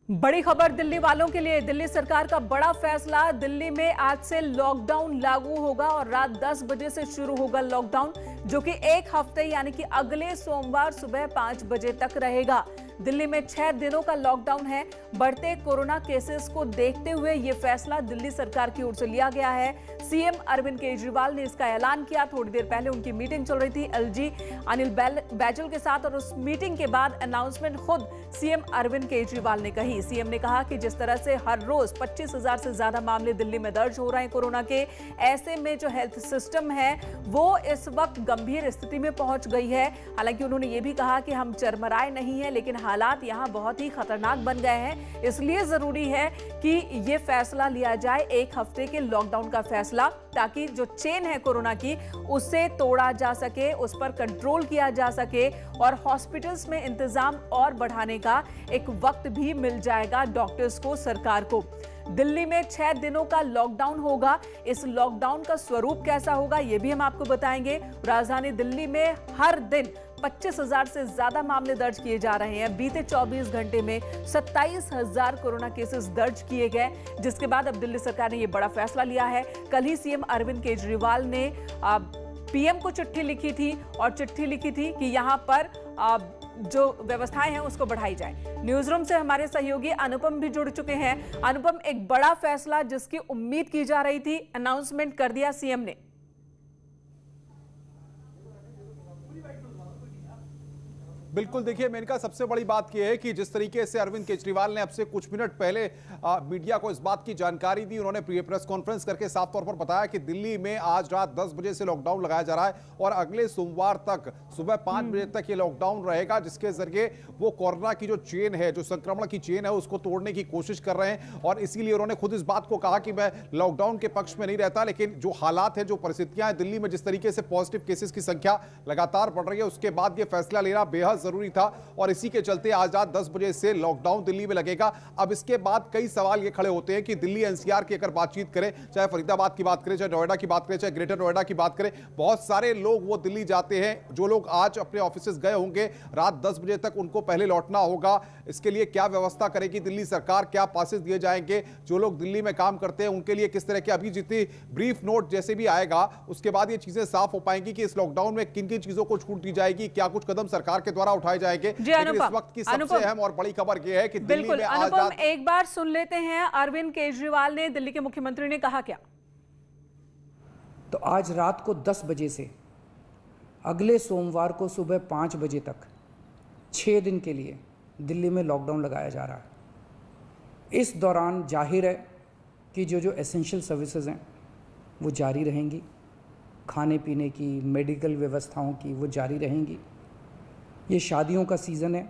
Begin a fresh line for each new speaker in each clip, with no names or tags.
बड़ी खबर दिल्ली वालों के लिए। दिल्ली सरकार का बड़ा फैसला। दिल्ली में आज से लॉकडाउन लागू होगा और रात 10 बजे से शुरू होगा लॉकडाउन, जो कि एक हफ्ते यानी कि अगले सोमवार सुबह 5 बजे तक रहेगा। दिल्ली में 6 दिनों का लॉकडाउन है। बढ़ते कोरोना केसेस को देखते हुए यह फैसला दिल्ली सरकार की ओर से लिया गया है। सीएम अरविंद केजरीवाल ने इसका ऐलान किया। थोड़ी देर पहले उनकी मीटिंग चल रही थी एलजी अनिल बैजल के साथ, और उस मीटिंग के बाद अनाउंसमेंट खुद सीएम अरविंद केजरीवाल ने कही। सीएम ने कहा कि जिस तरह से हर रोज 25,000 से ज्यादा मामले दिल्ली में दर्ज हो रहे हैं कोरोना के, ऐसे में जो हेल्थ सिस्टम है वो इस वक्त गंभीर स्थिति में पहुंच गई है। हालांकि उन्होंने ये भी कहा कि हम चरमराए नहीं है, लेकिन हालात यहां बहुत ही खतरनाक बन गए हैं। इसलिए जरूरी है कि ये फैसला लिया जाए, एक हफ्ते के लॉकडाउन का फैसला, ताकि जो चेन है कोरोना की उसे तोड़ा जा सके, उस पर कंट्रोल किया जा सके और हॉस्पिटल्स में इंतजाम और बढ़ाने का एक वक्त भी मिल जाएगा डॉक्टर्स को, सरकार को। दिल्ली में 6 दिनों का लॉकडाउन होगा। इस लॉकडाउन का स्वरूप कैसा होगा ये भी हम आपको बताएंगे। राजधानी दिल्ली में हर दिन 25,000 से ज्यादा मामले दर्ज किए जा रहे हैं। बीते 24 घंटे में 27,000 कोरोना केसेस दर्ज किए गए, जिसके बाद अब दिल्ली सरकार ने यह बड़ा फैसला लिया है। कल ही सीएम अरविंद केजरीवाल ने पीएम को चिट्ठी लिखी थी और चिट्ठी लिखी थी कि यहां पर जो व्यवस्थाएं हैं उसको बढ़ाई जाए। न्यूज रूम से हमारे सहयोगी अनुपम भी जुड़ चुके हैं। अनुपम, एक बड़ा फैसला जिसकी उम्मीद की जा रही थी, अनाउंसमेंट कर दिया सीएम ने।
बिल्कुल, देखिए मेनका, सबसे बड़ी बात यह है कि जिस तरीके से अरविंद केजरीवाल ने अब से कुछ मिनट पहले मीडिया को इस बात की जानकारी दी, उन्होंने प्रेस कॉन्फ्रेंस करके साफ तौर पर बताया कि दिल्ली में आज रात 10 बजे से लॉकडाउन लगाया जा रहा है और अगले सोमवार तक सुबह 5 बजे तक ये लॉकडाउन रहेगा, जिसके जरिए वो कोरोना की जो चेन है, जो संक्रमण की चेन है, उसको तोड़ने की कोशिश कर रहे हैं। और इसीलिए उन्होंने खुद इस बात को कहा कि मैं लॉकडाउन के पक्ष में नहीं रहता, लेकिन जो हालात है, जो परिस्थितियां हैं दिल्ली में, जिस तरीके से पॉजिटिव केसेस की संख्या लगातार बढ़ रही है, उसके बाद ये फैसला लेना बेहद जरूरी था और इसी के चलते आज रात 10 बजे से लॉकडाउन दिल्ली में लगेगा। अब इसके बाद कई सवाल ये खड़े होते हैं कि दिल्ली एनसीआर की अगर बातचीत करें, चाहे फरीदाबाद की बात करें, चाहे नोएडा की बात करें, चाहे ग्रेटर नोएडा की बात करें, बहुत सारे लोग वो दिल्ली जाते हैं। जो लोग आज अपने ऑफिस गए होंगे, रात 10 बजे तक उनको पहले लौटना होगा। इसके लिए क्या व्यवस्था करेगी दिल्ली सरकार, क्या पासेस दिए जाएंगे, जो लोग दिल्ली में काम करते हैं उनके लिए किस तरह के, अभी जितनी ब्रीफ नोट जैसे भी आएगा उसके बाद ये चीजें साफ हो पाएंगी कि इस लॉकडाउन में किन किन चीजों को छूट दी जाएगी, क्या कुछ कदम सरकार के द्वारा उठाए जाएंगे। इस वक्त की सबसे अहम और बड़ी खबर यह है कि दिल्ली में आज
अनुपम, एक बार सुन लेते हैं अरविंद केजरीवाल ने, दिल्ली के मुख्यमंत्री ने कहा क्या।
तो आज रात को 10 बजे से अगले सोमवार को सुबह 5 बजे तक 6 दिन के लिए दिल्ली में लॉकडाउन लगाया जा रहा है। इस दौरान जाहिर है कि जो एसेंशियल सर्विसेज हैं वो जारी रहेंगी, खाने पीने की, मेडिकल व्यवस्थाओं की वो जारी रहेंगी। ये शादियों का सीज़न है,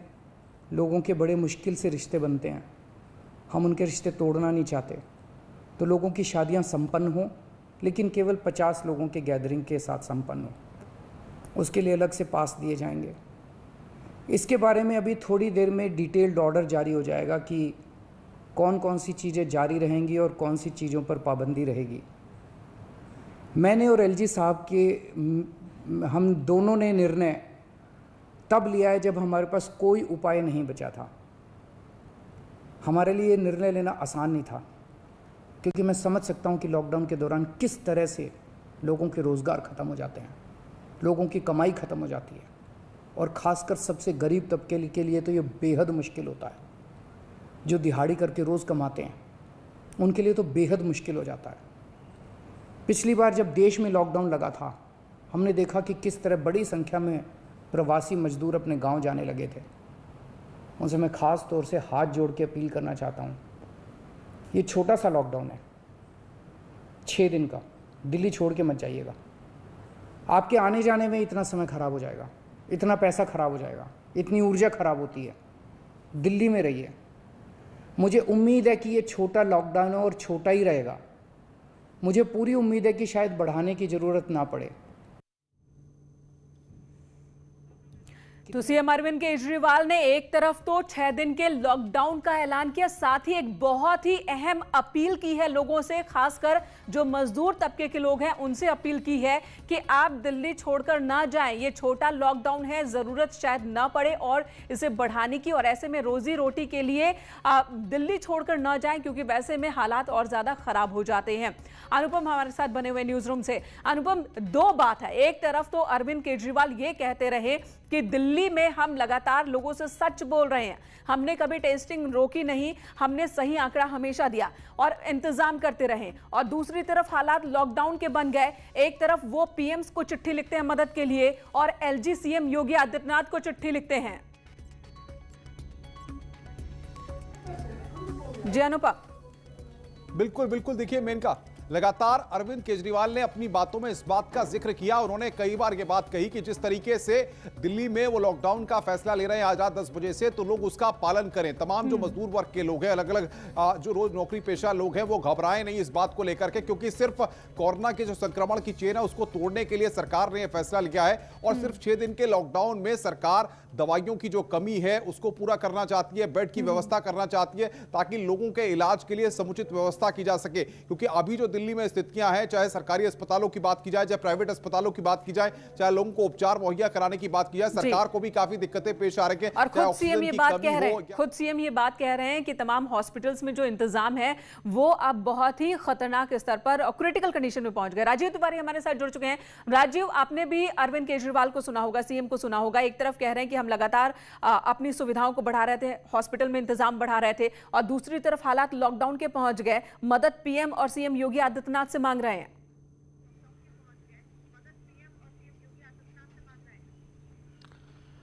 लोगों के बड़े मुश्किल से रिश्ते बनते हैं, हम उनके रिश्ते तोड़ना नहीं चाहते, तो लोगों की शादियां संपन्न हों, लेकिन केवल 50 लोगों के गैदरिंग के साथ संपन्न हो, उसके लिए अलग से पास दिए जाएंगे। इसके बारे में अभी थोड़ी देर में डिटेल्ड ऑर्डर जारी हो जाएगा कि कौन कौन सी चीज़ें जारी रहेंगी और कौन सी चीज़ों पर पाबंदी रहेगी। मैंने और एलजी साहब के हम दोनों ने निर्णय तब लिया है जब हमारे पास कोई उपाय नहीं बचा था। हमारे लिए निर्णय लेना आसान नहीं था, क्योंकि मैं समझ सकता हूं कि लॉकडाउन के दौरान किस तरह से लोगों के रोज़गार ख़त्म हो जाते हैं, लोगों की कमाई ख़त्म हो जाती है, और ख़ासकर सबसे गरीब तबके के लिए तो ये बेहद मुश्किल होता है। जो दिहाड़ी करके रोज़ कमाते हैं उनके लिए तो बेहद मुश्किल हो जाता है। पिछली बार जब देश में लॉकडाउन लगा था, हमने देखा कि किस तरह बड़ी संख्या में प्रवासी मजदूर अपने गांव जाने लगे थे। उनसे मैं ख़ास तौर से हाथ जोड़ के अपील करना चाहता हूं, ये छोटा सा लॉकडाउन है, 6 दिन का, दिल्ली छोड़ के मत जाइएगा। आपके आने जाने में इतना समय खराब हो जाएगा, इतना पैसा खराब हो जाएगा, इतनी ऊर्जा खराब होती है। दिल्ली में रहिए। मुझे उम्मीद है कि ये छोटा लॉकडाउन है और छोटा ही रहेगा। मुझे पूरी उम्मीद है कि शायद बढ़ाने की ज़रूरत ना पड़े।
तो सीएम अरविंद केजरीवाल ने एक तरफ तो 6 दिन के लॉकडाउन का ऐलान किया, साथ ही एक बहुत ही अहम अपील की है लोगों से, खासकर जो मजदूर तबके के लोग हैं उनसे अपील की है कि आप दिल्ली छोड़कर ना जाएं। ये छोटा लॉकडाउन है, जरूरत शायद ना पड़े और इसे बढ़ाने की, और ऐसे में रोजी रोटी के लिए दिल्ली छोड़कर ना जाएं, क्योंकि वैसे में हालात और ज्यादा खराब हो जाते हैं। अनुपम हमारे साथ बने हुए न्यूज रूम से। अनुपम, दो बात है, एक तरफ तो अरविंद केजरीवाल ये कहते रहे कि दिल्ली में हम लगातार लोगों से सच बोल रहे हैं, हमने कभी टेस्टिंग रोकी नहीं, हमने सही आंकड़ा हमेशा दिया और इंतजाम करते रहे, और दूसरी तरफ हालात लॉकडाउन के बन गए। एक तरफ वो पीएम्स को चिट्ठी लिखते हैं मदद के लिए और एलजी सीएम योगी आदित्यनाथ को चिट्ठी लिखते हैं। जी अनुपम।
बिल्कुल बिल्कुल, देखिए मेनका, लगातार अरविंद केजरीवाल ने अपनी बातों में इस बात का जिक्र किया। उन्होंने कई बार ये बात कही कि जिस तरीके से दिल्ली में वो लॉकडाउन का फैसला ले रहे हैं आज रात 10 बजे से, तो लोग उसका पालन करें। तमाम जो मजदूर वर्ग के लोग हैं, अलग अलग जो रोज नौकरी पेशा लोग हैं, वो घबराएं नहीं इस बात को लेकर के, क्योंकि सिर्फ कोरोना के जो संक्रमण की चेन है उसको तोड़ने के लिए सरकार ने यह फैसला लिया है। और सिर्फ 6 दिन के लॉकडाउन में सरकार दवाइयों की जो कमी है उसको पूरा करना चाहती है, बेड की व्यवस्था करना चाहती है, ताकि लोगों के इलाज के लिए समुचित व्यवस्था की जा सके। क्योंकि अभी जो दिल्ली में स्थितियां हैं, चाहे सरकारी अस्पतालों की बात की जाए, चाहे प्राइवेट अस्पतालों की बात की जाए, चाहे लोगों को उपचार मुहैया कराने की बात की जाए, सरकार को भी काफी दिक्कतें पेश आ रही हैं।
और खुद सीएम ये बात कह रहे हैं, खुद सीएम ये बात कह रहे हैं कि तमाम हॉस्पिटल्स में जो इंतजाम है वो अब बहुत ही खतरनाक स्तर पर और क्रिटिकल कंडीशन में पहुंच गए। राजीव तिवारी हमारे साथ जुड़ चुके हैं। राजीव, आपने भी अरविंद केजरीवाल को सुना होगा, सीएम को सुना होगा। एक तरफ कह रहे हैं कि हम लगातार अपनी सुविधाओं को बढ़ा रहे थे, हॉस्पिटल में इंतजाम बढ़ा रहे थे, और दूसरी तरफ हालात लॉकडाउन के पहुंच गए, मदद पीएम और सीएम योगी आदित्यनाथ से मांग रहे हैं।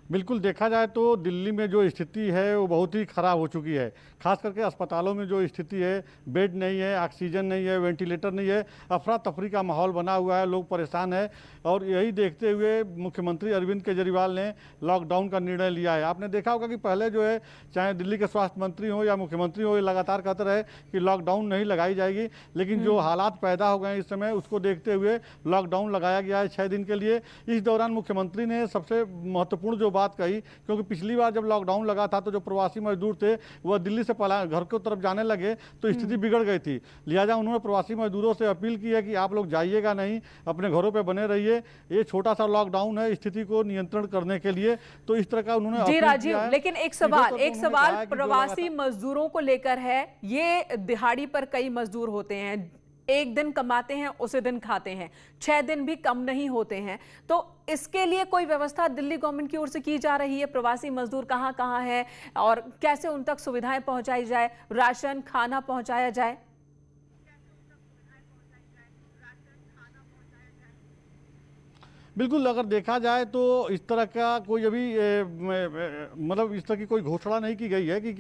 बिल्कुल, देखा जाए तो दिल्ली में जो स्थिति है वो बहुत ही खराब हो चुकी है। खास करके अस्पतालों में जो स्थिति है, बेड नहीं है, ऑक्सीजन नहीं है, वेंटिलेटर नहीं है, अफरा तफरी का माहौल बना हुआ है, लोग परेशान हैं। और यही देखते हुए मुख्यमंत्री अरविंद केजरीवाल ने लॉकडाउन का निर्णय लिया है। आपने देखा होगा कि पहले जो है, चाहे दिल्ली के स्वास्थ्य मंत्री हो या मुख्यमंत्री हो, ये लगातार कहते रहे कि लॉकडाउन नहीं लगाई जाएगी, लेकिन जो हालात पैदा हो गए इस समय, उसको देखते हुए लॉकडाउन लगाया गया है 6 दिन के लिए। इस दौरान मुख्यमंत्री ने सबसे महत्वपूर्ण जो बात कही, क्योंकि पिछली बार जब लॉकडाउन लगा था तो जो प्रवासी मजदूर थे वह दिल्ली से घर की तरफ जाने लगे तो स्थिति बिगड़ गई थी। लिहाजा उन्होंने प्रवासी मजदूरों से अपील की है कि आप लोग जाइएगा नहीं, अपने घरों पे बने रहिए, ये छोटा सा लॉकडाउन है स्थिति को नियंत्रण करने के लिए। तो इस तरह का उन्होंने
जी राजीव, लेकिन एक सवाल प्रवासी मजदूरों को लेकर है। ये दिहाड़ी पर कई मजदूर होते हैं, एक दिन कमाते हैं उसी दिन खाते हैं, 6 दिन भी कम नहीं होते हैं, तो इसके लिए कोई व्यवस्था दिल्ली गवर्नमेंट की ओर से की जा रही है? प्रवासी मजदूर कहां कहां है और कैसे उन तक सुविधाएं पहुंचाई जाए, राशन खाना पहुंचाया जाए?
बिल्कुल, अगर देखा जाए तो इस तरह का कोई अभी मतलब इस तरह की कोई घोषणा नहीं की गई है कि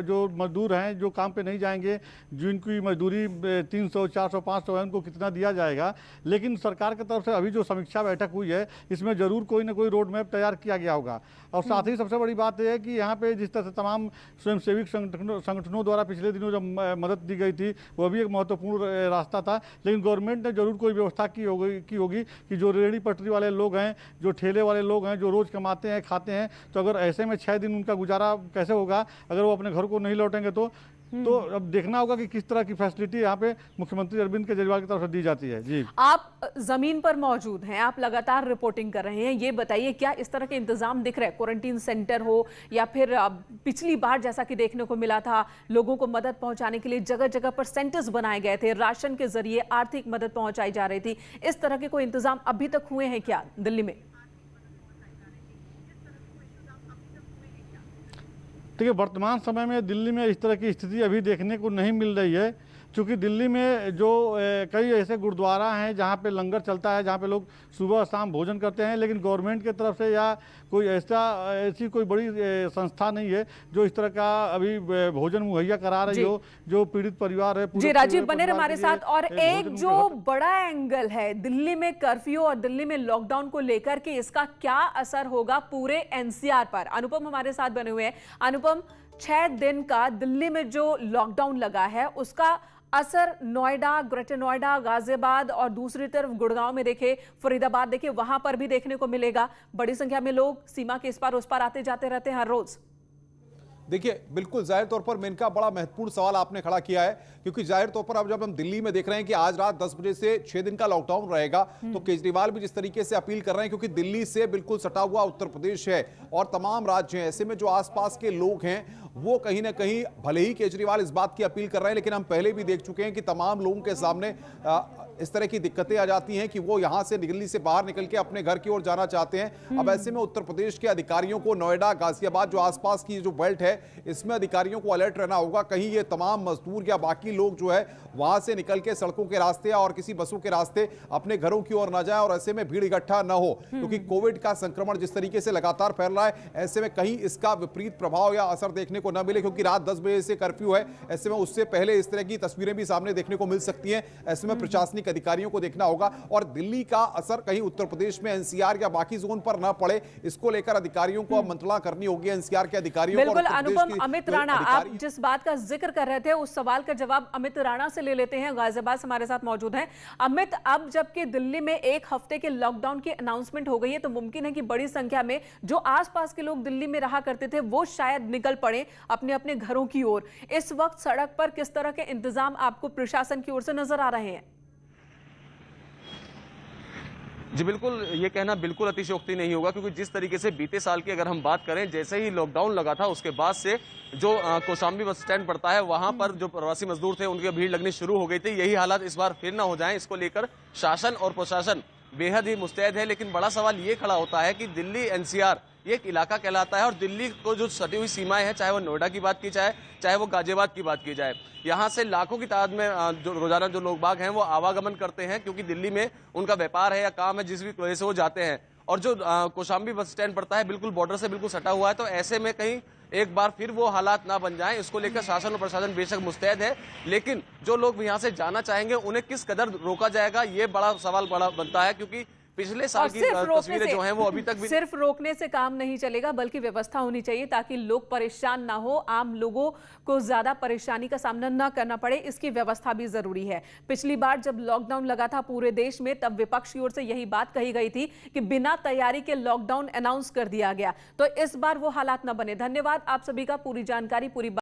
जो मजदूर हैं जो काम पे नहीं जाएंगे, जिनकी मजदूरी 300, 400, 500 है, उनको कितना दिया जाएगा। लेकिन सरकार की तरफ से अभी जो समीक्षा बैठक हुई है, इसमें जरूर कोई ना कोई रोड मैप तैयार किया गया होगा। और साथ ही सबसे बड़ी बात यह है कि यहाँ पे जिस तरह से तमाम स्वयंसेवी संगठनों द्वारा पिछले दिनों जब मदद दी गई थी, वह भी एक महत्वपूर्ण रास्ता था। लेकिन गवर्नमेंट ने जरूर कोई व्यवस्था की होगी कि जो रेहड़ी पटरी वाले लोग हैं, जो ठेले वाले लोग हैं, जो रोज कमाते हैं खाते हैं, तो अगर ऐसे में 6 दिन उनका गुजारा कैसे होगा अगर वो अपने घर को नहीं लौटेंगे तो अब देखना होगा कि किस तरह की फैसिलिटी यहाँ पे मुख्यमंत्री अरविंद केजरीवाल की तरफ से दी जाती है। जी,
आप जमीन पर मौजूद हैं, आप लगातार रिपोर्टिंग कर रहे हैं, ये बताइए क्या इस तरह के इंतजाम दिख रहे हैं? क्वारंटीन सेंटर हो या फिर पिछली बार जैसा कि देखने को मिला था, लोगों को मदद पहुंचाने के लिए जगह जगह पर सेंटर्स बनाए गए थे, राशन के जरिए आर्थिक मदद पहुंचाई जा रही थी, इस तरह के कोई इंतजाम अभी तक हुए हैं क्या दिल्ली में?
देखिए, वर्तमान समय में दिल्ली में इस तरह की स्थिति अभी देखने को नहीं मिल रही है, क्योंकि दिल्ली में जो कई ऐसे गुरुद्वारा हैं जहाँ पे लंगर चलता है, जहाँ पे लोग सुबह शाम भोजन करते हैं, लेकिन गवर्नमेंट की तरफ से या कोई ऐसी कोई बड़ी संस्था नहीं है जो इस तरह का अभी भोजन मुहैया करा रही हो जो पीड़ित परिवार है।
जी राजीव, बने रहे हमारे साथ। और एक जो बड़ा एंगल है दिल्ली में कर्फ्यू और दिल्ली में लॉकडाउन को लेकर के, इसका क्या असर होगा पूरे एनसीआर पर? अनुपम हमारे साथ बने हुए हैं। अनुपम, 6 दिन का दिल्ली में जो लॉकडाउन लगा है उसका असर नोएडा, ग्रेटर नोएडा, गाजियाबाद और दूसरी तरफ गुड़गांव में देखे, फरीदाबाद देखे, वहां पर भी देखने को मिलेगा। बड़ी संख्या में लोग सीमा के इस पार उस पार आते जाते रहते हैं हर रोज।
देखिए, बिल्कुल जाहिर तौर पर मेनका बड़ा महत्वपूर्ण सवाल आपने खड़ा किया है, क्योंकि जाहिर तौर पर अब जब हम दिल्ली में देख रहे हैं कि आज रात 10 बजे से 6 दिन का लॉकडाउन रहेगा, तो केजरीवाल भी जिस तरीके से अपील कर रहे हैं, क्योंकि दिल्ली से बिल्कुल सटा हुआ उत्तर प्रदेश है और तमाम राज्य हैं, ऐसे में जो आसपास के लोग हैं वो कहीं ना कहीं, भले ही केजरीवाल इस बात की अपील कर रहे हैं, लेकिन हम पहले भी देख चुके हैं कि तमाम लोगों के सामने इस तरह की दिक्कतें आ जाती हैं कि वो यहां से दिल्ली से बाहर निकल के अपने घर की ओर जाना चाहते हैं। अब ऐसे में उत्तर प्रदेश के अधिकारियों को नोएडा, गाजियाबाद, जो आसपास की जो बेल्ट है, इसमें अधिकारियों को अलर्ट रहना होगा। कहीं ये तमाम मजदूर या बाकी लोग जो है वहां से निकल के सड़कों के रास्ते और किसी बसों के रास्ते अपने घरों की ओर ना जाए और ऐसे में भीड़ इकट्ठा न हो, क्योंकि कोविड का संक्रमण जिस तरीके से लगातार फैल रहा है, ऐसे में कहीं इसका विपरीत प्रभाव या असर देखने को न मिले, क्योंकि रात 10 बजे से कर्फ्यू है। ऐसे में उससे पहले इस तरह की तस्वीरें भी सामने देखने को मिल सकती हैं। ऐसे में प्रशासनिक अधिकारियों को देखना होगा और दिल्ली का असर कहीं उत्तर प्रदेश में एनसीआर या बाकी जोन पर ना पड़े, इसको लेकर अधिकारियों को अब मंत्रणा करनी होगी, एनसीआर के अधिकारियों को।
बिल्कुल अनुपम, अमित राणा, आप जिस बात का जिक्र कर रहे थे उस सवाल का जवाब अमित राणा से ले लेते हैं। गाजियाबाद से हमारे साथ मौजूद हैं अमित। अब जबकि दिल्ली में 1 हफ्ते के लॉकडाउन की अनाउंसमेंट हो गई है, तो मुमकिन है कि बड़ी संख्या में जो आसपास के लोग दिल्ली में रहा करते थे वो शायद निकल पड़े अपने अपने घरों की ओर। इस वक्त सड़क पर किस तरह के इंतजाम आपको प्रशासन की ओर से नजर आ रहे हैं?
जी बिल्कुल, ये कहना बिल्कुल अतिशयोक्ति नहीं होगा, क्योंकि जिस तरीके से बीते साल की अगर हम बात करें, जैसे ही लॉकडाउन लगा था उसके बाद से जो कौशाम्बी बस स्टैंड पड़ता है, वहां पर जो प्रवासी मजदूर थे उनकी भीड़ लगनी शुरू हो गई थी। यही हालात इस बार फिर ना हो जाएं, इसको लेकर शासन और प्रशासन बेहद ही मुस्तैद है। लेकिन बड़ा सवाल ये खड़ा होता है कि दिल्ली एनसीआर ये एक इलाका कहलाता है और दिल्ली को जो सटी हुई सीमाएं हैं, चाहे वो नोएडा की बात की जाए, चाहे वो गाजियाबाद की बात की जाए, यहाँ से लाखों की तादाद में जो रोजाना जो लोग बाग हैं वो आवागमन करते हैं, क्योंकि दिल्ली में उनका व्यापार है या काम है, जिस भी वजह से वो जाते हैं। और जो कौशाम्बी बस स्टैंड पड़ता है बिल्कुल बॉर्डर से बिल्कुल सटा हुआ है, तो ऐसे में कहीं एक बार फिर वो हालात ना बन जाएं, इसको लेकर शासन और प्रशासन बेशक मुस्तैद है। लेकिन जो लोग यहाँ से जाना चाहेंगे उन्हें किस कदर रोका जाएगा, ये बड़ा सवाल बनता है, क्योंकि पिछले साल की तस्वीरें जो हैं वो अभी तक भी
सिर्फ रोकने से काम नहीं चलेगा, बल्कि व्यवस्था होनी चाहिए ताकि लोग परेशान ना हो, आम लोगों को ज्यादा परेशानी का सामना ना करना पड़े, इसकी व्यवस्था भी जरूरी है। पिछली बार जब लॉकडाउन लगा था पूरे देश में, तब विपक्ष की ओर से यही बात कही गई थी कि बिना तैयारी के लॉकडाउन अनाउंस कर दिया गया, तो इस बार वो हालात ना बने। धन्यवाद आप सभी का, पूरी जानकारी, पूरी